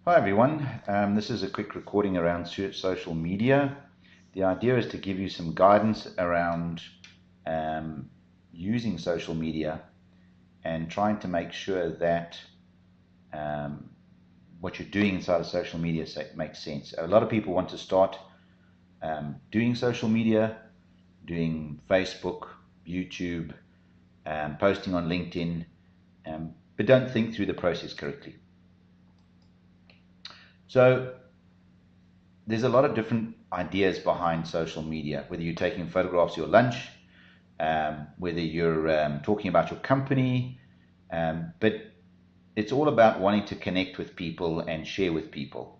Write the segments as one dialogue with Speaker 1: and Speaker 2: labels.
Speaker 1: Hi everyone, this is a quick recording around social media. The idea is to give you some guidance around using social media and trying to make sure that what you're doing inside of social media makes sense. A lot of people want to start doing social media, doing Facebook, YouTube, posting on LinkedIn, but don't think through the process correctly. So there's a lot of different ideas behind social media, whether you're taking photographs of your lunch, whether you're talking about your company, but it's all about wanting to connect with people and share with people.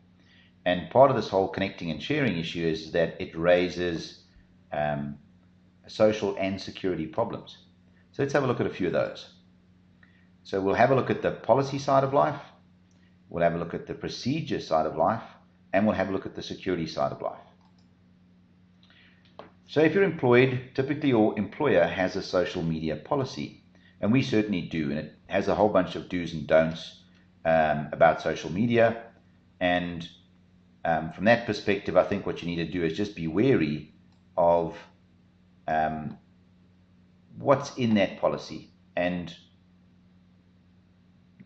Speaker 1: And part of this whole connecting and sharing issue is that it raises social and security problems. So let's have a look at a few of those. So we'll have a look at the policy side of life, we'll have a look at the procedure side of life, and we'll have a look at the security side of life. So if you're employed, typically your employer has a social media policy, and we certainly do, and it has a whole bunch of do's and don'ts about social media. And from that perspective, I think what you need to do is just be wary of what's in that policy. And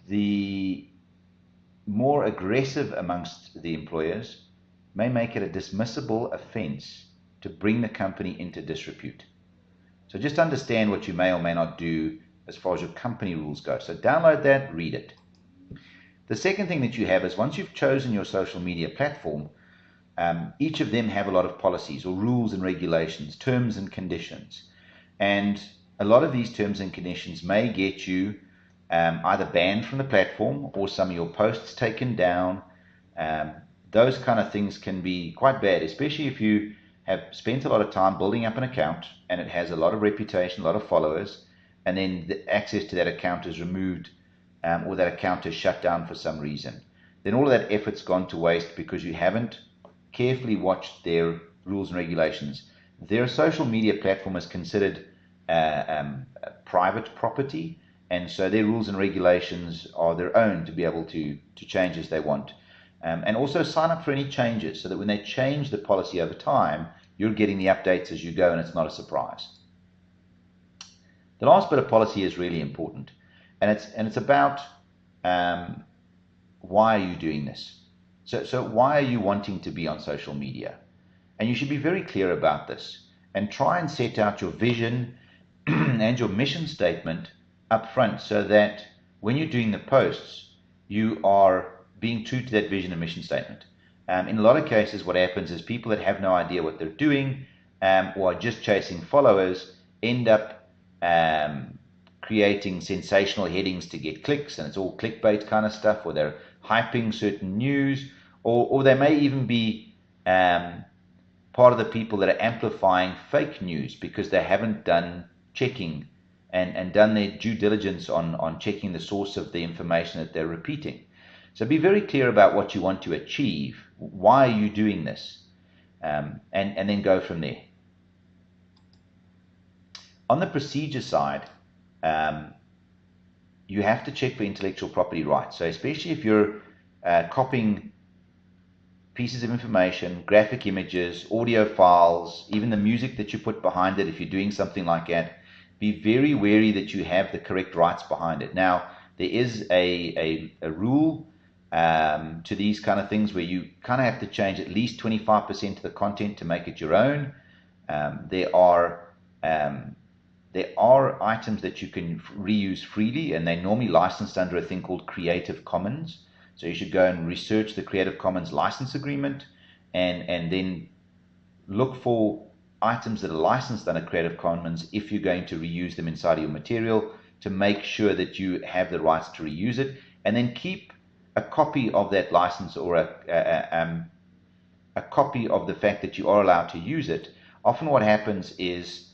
Speaker 1: the more aggressive amongst the employers may make it a dismissible offense to bring the company into disrepute. So just understand what you may or may not do as far as your company rules go. So download that, read it. The second thing that you have is once you've chosen your social media platform, each of them have a lot of policies or rules and regulations, terms and conditions. And a lot of these terms and conditions may get you either banned from the platform or some of your posts taken down. Those kind of things can be quite bad, especially if you have spent a lot of time building up an account and it has a lot of reputation, a lot of followers, and then the access to that account is removed or that account is shut down for some reason. Then all of that effort's gone to waste because you haven't carefully watched their rules and regulations. Their social media platform is considered private property, and so their rules and regulations are their own to be able to change as they want. And also sign up for any changes so that when they change the policy over time, you're getting the updates as you go and it's not a surprise. The last bit of policy is really important, and it's about why are you doing this? So why are you wanting to be on social media? And you should be very clear about this and try and set out your vision and your mission statement up front so that when you're doing the posts, you are being true to that vision and mission statement. In a lot of cases, what happens is people that have no idea what they're doing or are just chasing followers end up creating sensational headings to get clicks, and it's all clickbait kind of stuff, or they're hyping certain news, or they may even be part of the people that are amplifying fake news because they haven't done checking and done their due diligence on checking the source of the information that they're repeating. So be very clear about what you want to achieve. Why are you doing this? And then go from there. On the procedure side, you have to check for intellectual property rights. So especially if you're copying pieces of information, graphic images, audio files, even the music that you put behind it, if you're doing something like that, be very wary that you have the correct rights behind it. Now, there is a rule to these kind of things where you kind of have to change at least 25% of the content to make it your own. There are items that you can reuse freely, and they're normally licensed under a thing called Creative Commons. So you should go and research the Creative Commons license agreement and then look for items that are licensed under Creative Commons if you're going to reuse them inside of your material, to make sure that you have the rights to reuse it, and then keep a copy of that license or a copy of the fact that you are allowed to use it. Often what happens is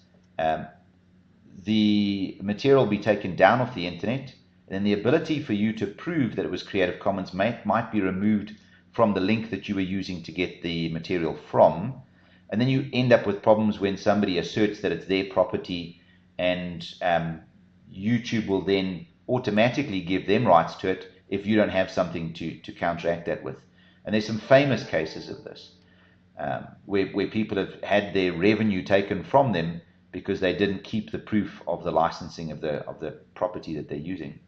Speaker 1: the material will be taken down off the internet, and then the ability for you to prove that it was Creative Commons might be removed from the link that you were using to get the material from. And then you end up with problems when somebody asserts that it's their property, and YouTube will then automatically give them rights to it if you don't have something to counteract that with. And there's some famous cases of this, where people have had their revenue taken from them because they didn't keep the proof of the licensing of the property that they're using.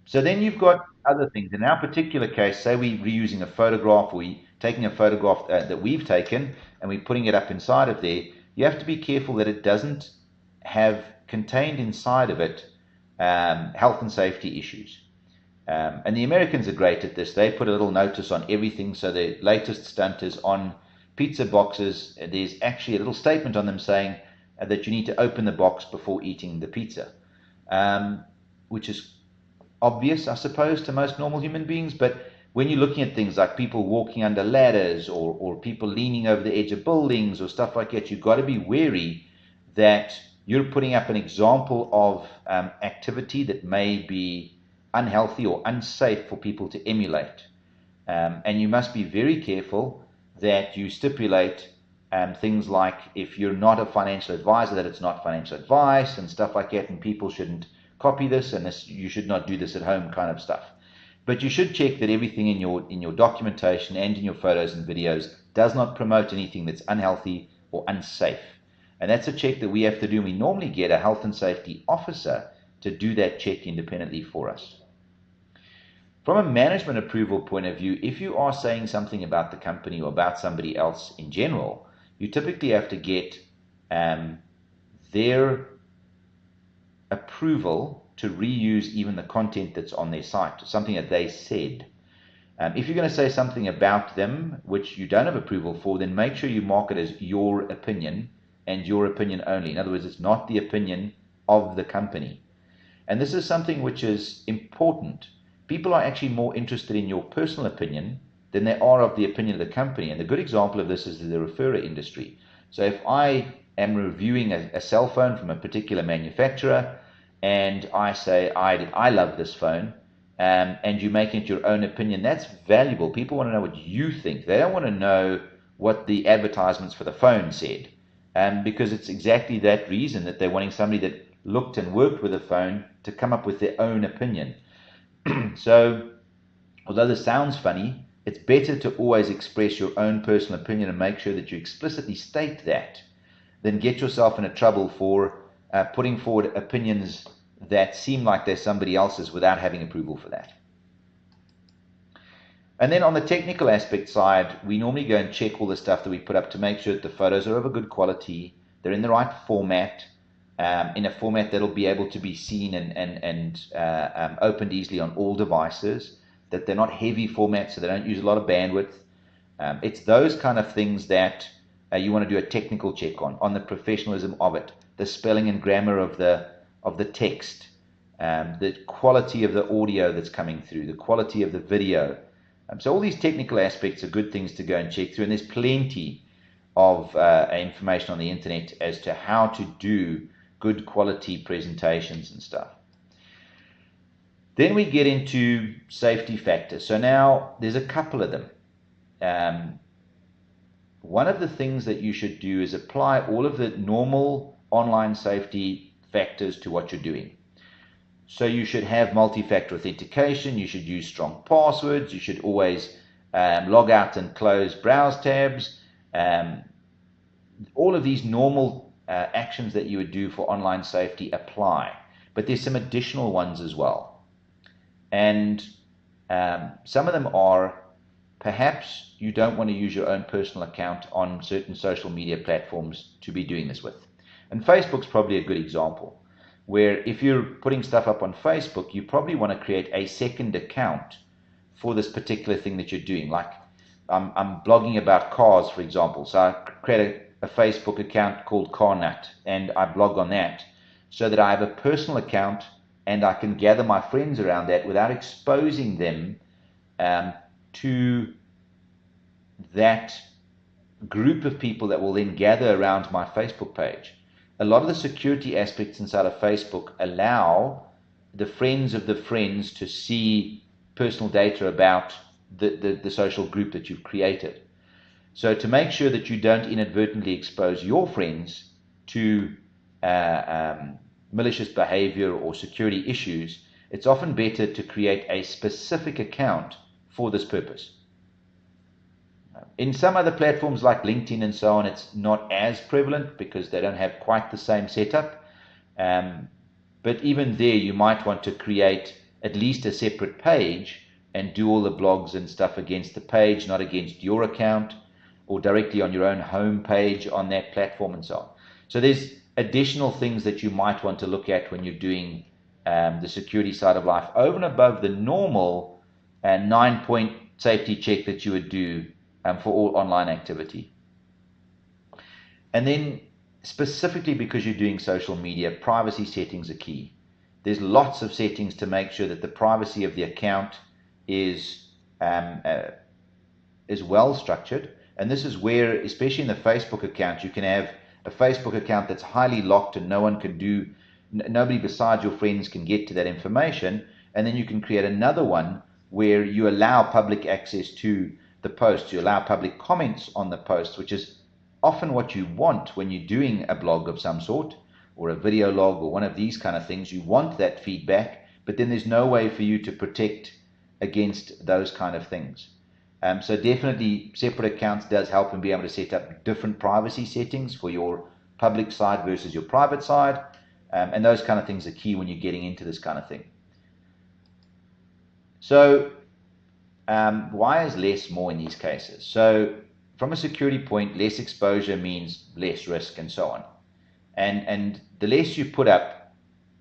Speaker 1: So then you've got other things. In our particular case, say we're reusing a photograph, or we're taking a photograph that we've taken and we're putting it up inside of there, you have to be careful that it doesn't have contained inside of it health and safety issues. And the Americans are great at this. They put a little notice on everything. So the latest stunt is on pizza boxes. There's actually a little statement on them saying that you need to open the box before eating the pizza, which is obvious, I suppose, to most normal human beings. But when you're looking at things like people walking under ladders, or people leaning over the edge of buildings or stuff like that, you've got to be wary that you're putting up an example of activity that may be unhealthy or unsafe for people to emulate. And you must be very careful that you stipulate things like, if you're not a financial advisor, that it's not financial advice and stuff like that, and people shouldn't copy this, and this, you should not do this at home kind of stuff. But you should check that everything in your documentation and in your photos and videos does not promote anything that's unhealthy or unsafe. And that's a check that we have to do. We normally get a health and safety officer to do that check independently for us. From a management approval point of view, if you are saying something about the company or about somebody else in general, you typically have to get their approval to reuse even the content that's on their site, something that they said. If you're going to say something about them which you don't have approval for, then make sure you mark it as your opinion and your opinion only. In other words, it's not the opinion of the company. And this is something which is important. People are actually more interested in your personal opinion than they are of the opinion of the company. And a good example of this is the referrer industry. So if I am reviewing a cell phone from a particular manufacturer, and I say, I love this phone, and you make it your own opinion, that's valuable. People want to know what you think. They don't want to know what the advertisements for the phone said, because it's exactly that reason that they're wanting somebody that looked and worked with a phone to come up with their own opinion. So, although this sounds funny, it's better to always express your own personal opinion and make sure that you explicitly state that than get yourself into trouble for putting forward opinions that seem like they're somebody else's without having approval for that. And then on the technical aspect side, we normally go and check all the stuff that we put up to make sure that the photos are of a good quality, they're in the right format, in a format that'll be able to be seen and opened easily on all devices, that they're not heavy formats, so they don't use a lot of bandwidth. It's those kind of things that you want to do a technical check on the professionalism of it, the spelling and grammar of the text, the quality of the audio that's coming through, the quality of the video. So all these technical aspects are good things to go and check through, and there's plenty of information on the internet as to how to do good quality presentations and stuff. Then we get into safety factors. So now there's a couple of them. One of the things that you should do is apply all of the normal online safety factors to what you're doing. So you should have multi-factor authentication, you should use strong passwords, you should always log out and close browse tabs. All of these normal actions that you would do for online safety apply, but there's some additional ones as well. And some of them are, perhaps you don't want to use your own personal account on certain social media platforms to be doing this with. And Facebook's probably a good example, where if you're putting stuff up on Facebook, you probably want to create a second account for this particular thing that you're doing. Like I'm blogging about cars, for example. So I create a Facebook account called CarNut, and I blog on that so that I have a personal account and I can gather my friends around that without exposing them to that group of people that will then gather around my Facebook page. A lot of the security aspects inside of Facebook allow the friends of the friends to see personal data about the social group that you've created. So to make sure that you don't inadvertently expose your friends to malicious behavior or security issues, it's often better to create a specific account for this purpose. In some other platforms like LinkedIn and so on, it's not as prevalent because they don't have quite the same setup. But even there, you might want to create at least a separate page and do all the blogs and stuff against the page, not against your account, or directly on your own home page on that platform and so on. So there's additional things that you might want to look at when you're doing the security side of life, over and above the normal 9-point safety check that you would do for all online activity. And then specifically because you're doing social media, privacy settings are key. There's lots of settings to make sure that the privacy of the account is well structured. And this is where, especially in the Facebook account, you can have a Facebook account that's highly locked and no one can do, nobody besides your friends can get to that information. And then you can create another one where you allow public access to the post, you allow public comments on the post, which is often what you want when you're doing a blog of some sort, or a video log, or one of these kind of things. You want that feedback, but then there's no way for you to protect against those kind of things. So definitely separate accounts does help in being able to set up different privacy settings for your public side versus your private side. And those kind of things are key when you're getting into this kind of thing. So why is less more in these cases? So from a security point, less exposure means less risk and so on. And the less you put up,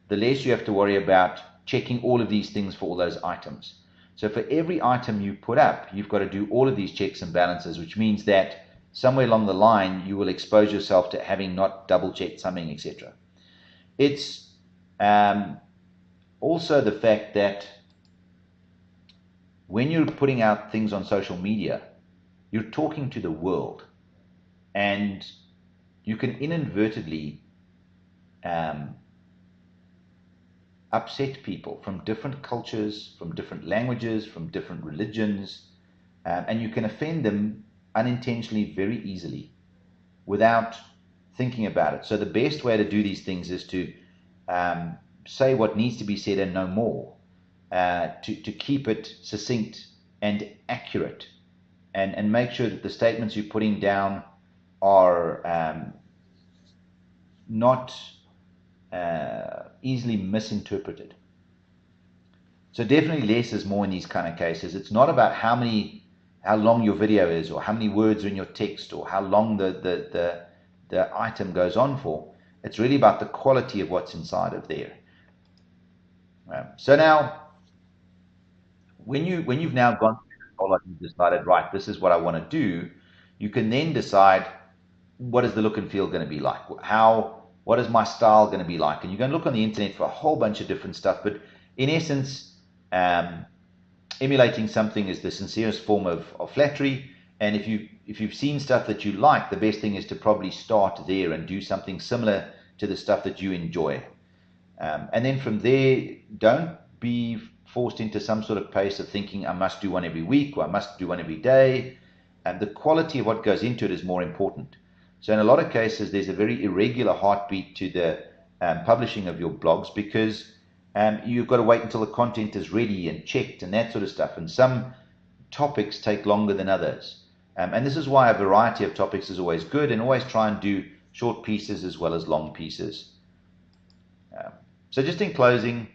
Speaker 1: the less you have to worry about checking all of these things for all those items. So for every item you put up, you've got to do all of these checks and balances, which means that somewhere along the line, you will expose yourself to having not double-checked something, etc. It's also the fact that when you're putting out things on social media, you're talking to the world, and you can inadvertently upset people from different cultures, from different languages, from different religions, and you can offend them unintentionally very easily without thinking about it. So the best way to do these things is to say what needs to be said and no more, to keep it succinct and accurate, and make sure that the statements you're putting down are not easily misinterpreted. So definitely less is more in these kind of cases. It's not about how long your video is, or how many words are in your text, or how long the item goes on for. It's really about the quality of what's inside of there. So now, when you've now gone through this whole lot and decided, right, this is what I want to do, you can then decide, what is the look and feel going to be like? What is my style going to be like? And you can look on the internet for a whole bunch of different stuff, but in essence, emulating something is the sincerest form of flattery. And if you've seen stuff that you like, the best thing is to probably start there and do something similar to the stuff that you enjoy. And then from there, don't be forced into some sort of pace of thinking, I must do one every week, or I must do one every day. And the quality of what goes into it is more important. So in a lot of cases, there's a very irregular heartbeat to the publishing of your blogs, because you've got to wait until the content is ready and checked and that sort of stuff. And some topics take longer than others. And this is why a variety of topics is always good, and always try and do short pieces as well as long pieces. So just in closing,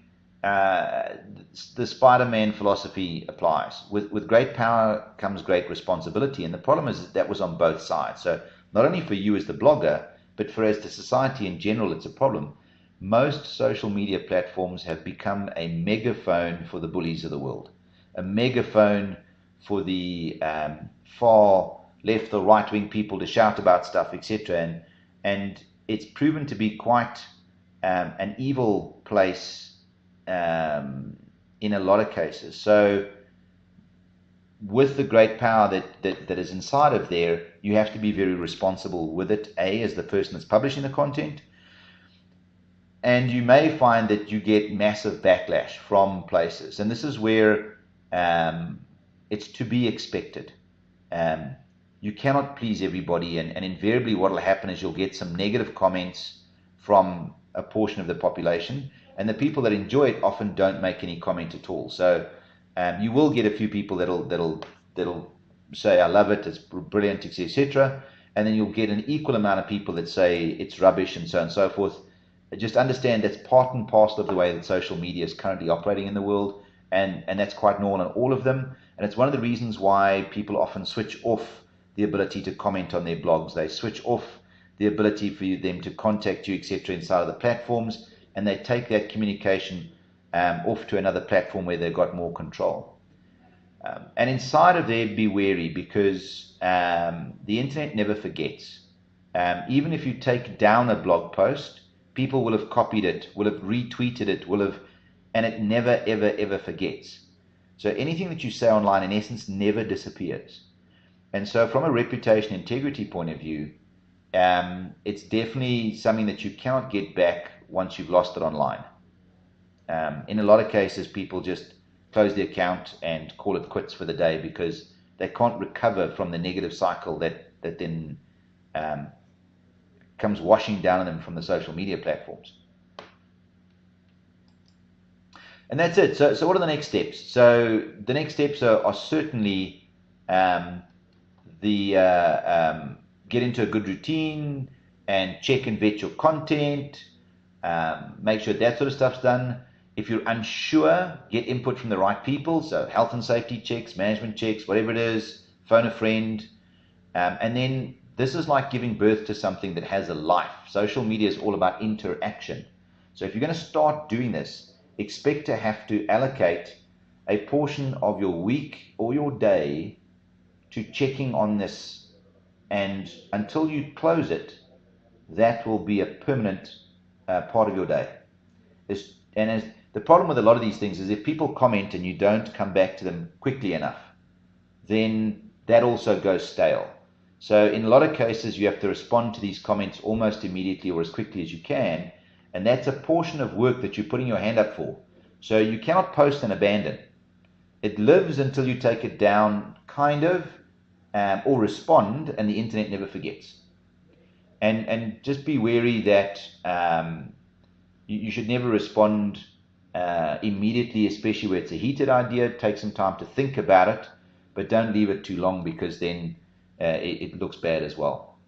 Speaker 1: the Spider-Man philosophy applies. With great power comes great responsibility. And the problem is that was on both sides. So not only for you as the blogger, but for as the society in general, it's a problem. Most social media platforms have become a megaphone for the bullies of the world, a megaphone for the far left or right-wing people to shout about stuff, etc. And it's proven to be quite an evil place in a lot of cases. So with the great power that is inside of there, you have to be very responsible with it, as the person that's publishing the content. And you may find that you get massive backlash from places. And this is where it's to be expected. You cannot please everybody. And invariably what will happen is you'll get some negative comments from a portion of the population. and the people that enjoy it often don't make any comment at all. So you will get a few people that'll say, I love it, it's brilliant, etc. And then you'll get an equal amount of people that say it's rubbish and so on and so forth. Just understand that's part and parcel of the way that social media is currently operating in the world, and that's quite normal in all of them. And it's one of the reasons why people often switch off the ability to comment on their blogs. They switch off the ability for them to contact you, etc., inside of the platforms, and they take that communication off to another platform where they've got more control. And inside of there, be wary, because the internet never forgets. Even if you take down a blog post, people will have copied it, will have retweeted it, and it never, ever, ever forgets. So anything that you say online, in essence, never disappears. And so from a reputation integrity point of view, it's definitely something that you cannot get back once you've lost it online. In a lot of cases, people just close the account and call it quits for the day, because they can't recover from the negative cycle that then comes washing down on them from the social media platforms. And that's it. So what are the next steps? So the next steps are certainly get into a good routine and check and vet your content. Make sure that sort of stuff's done. If you're unsure, get input from the right people. So health and safety checks, management checks, whatever it is, phone a friend. And then this is like giving birth to something that has a life. Social media is all about interaction. So if you're going to start doing this, expect to have to allocate a portion of your week or your day to checking on this. And until you close it, that will be a permanent part of your day. The problem with a lot of these things is if people comment and you don't come back to them quickly enough, then that also goes stale. So in a lot of cases, you have to respond to these comments almost immediately or as quickly as you can, and that's a portion of work that you're putting your hand up for. So you cannot post and abandon. It lives until you take it down, kind of, or respond, and the internet never forgets. And just be wary that you should never respond immediately, especially where it's a heated idea. Take some time to think about it, but don't leave it too long, because then it looks bad as well.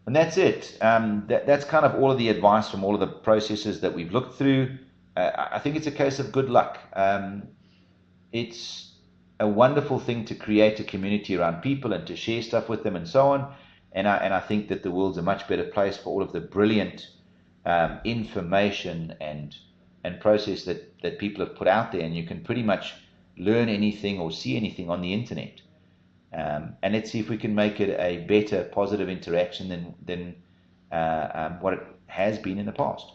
Speaker 1: And that's it. That's kind of all of the advice from all of the processes that we've looked through. I think it's a case of good luck. It's a wonderful thing to create a community around people and to share stuff with them and so on. And I think that the world's a much better place for all of the brilliant information and process that people have put out there. And you can pretty much learn anything or see anything on the internet. And let's see if we can make it a better, positive interaction than what it has been in the past.